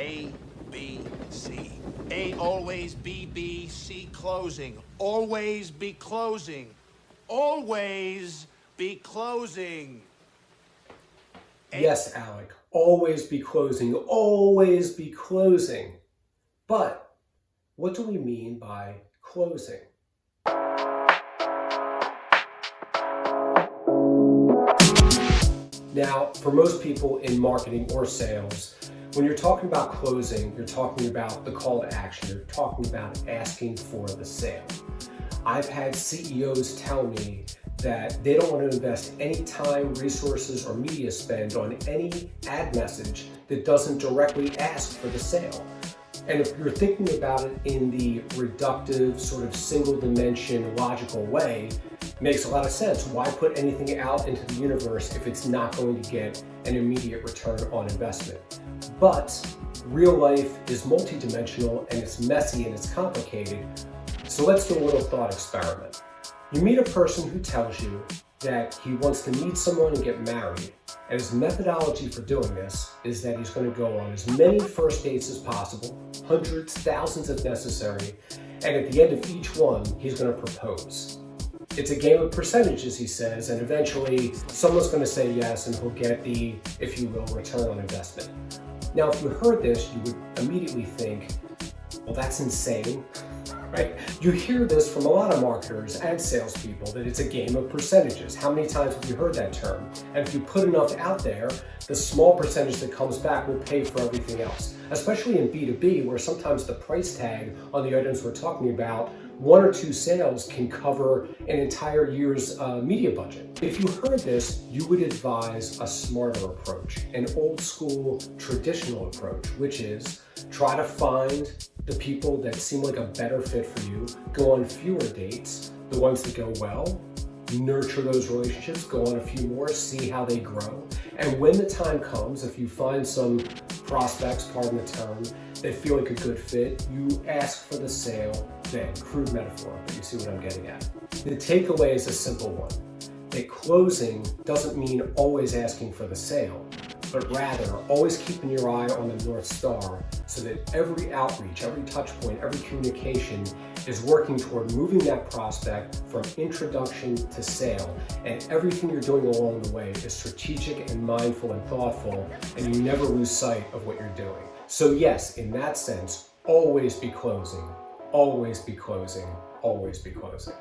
A, B, C. A, always, B, B, C, closing. Always be closing. Always be closing. Yes, Alec, always be closing, always be closing. But what do we mean by closing? Now, for most people in marketing or sales, when you're talking about closing, you're talking about the call to action. You're talking about asking for the sale. I've had CEOs tell me that they don't want to invest any time, resources, or media spend on any ad message that doesn't directly ask for the sale. And if you're thinking about it in the reductive, sort of single dimension, logical way, it makes a lot of sense. Why put anything out into the universe if it's not going to get an immediate return on investment? But real life is multidimensional and it's messy and it's complicated. So let's do a little thought experiment. You meet a person who tells you that he wants to meet someone and get married, and his methodology for doing this is that he's going to go on as many first dates as possible, hundreds, thousands if necessary, and at the end of each one, he's going to propose. It's a game of percentages, he says, and eventually someone's going to say yes and he'll get the, if you will, return on investment. Now, if you heard this, you would immediately think, well, that's insane. Right? You hear this from a lot of marketers and salespeople that it's a game of percentages. How many times have you heard that term? And if you put enough out there, the small percentage that comes back will pay for everything else. Especially in B2B, where sometimes the price tag on the items we're talking about, one or two sales can cover an entire year's media budget. If you heard this, you would advise a smarter approach, an old school traditional approach, which is try to find the people that seem like a better fit for you, go on fewer dates, the ones that go well, nurture those relationships, go on a few more, see how they grow. And when the time comes, if you find some prospects, pardon the term, that feel like a good fit, you ask for the sale then. Crude metaphor, but you see what I'm getting at. The takeaway is a simple one, that closing doesn't mean always asking for the sale, but rather always keeping your eye on the North Star so that every outreach, every touch point, every communication is working toward moving that prospect from introduction to sale. And everything you're doing along the way is strategic and mindful and thoughtful, and you never lose sight of what you're doing. So yes, in that sense, always be closing, always be closing, always be closing.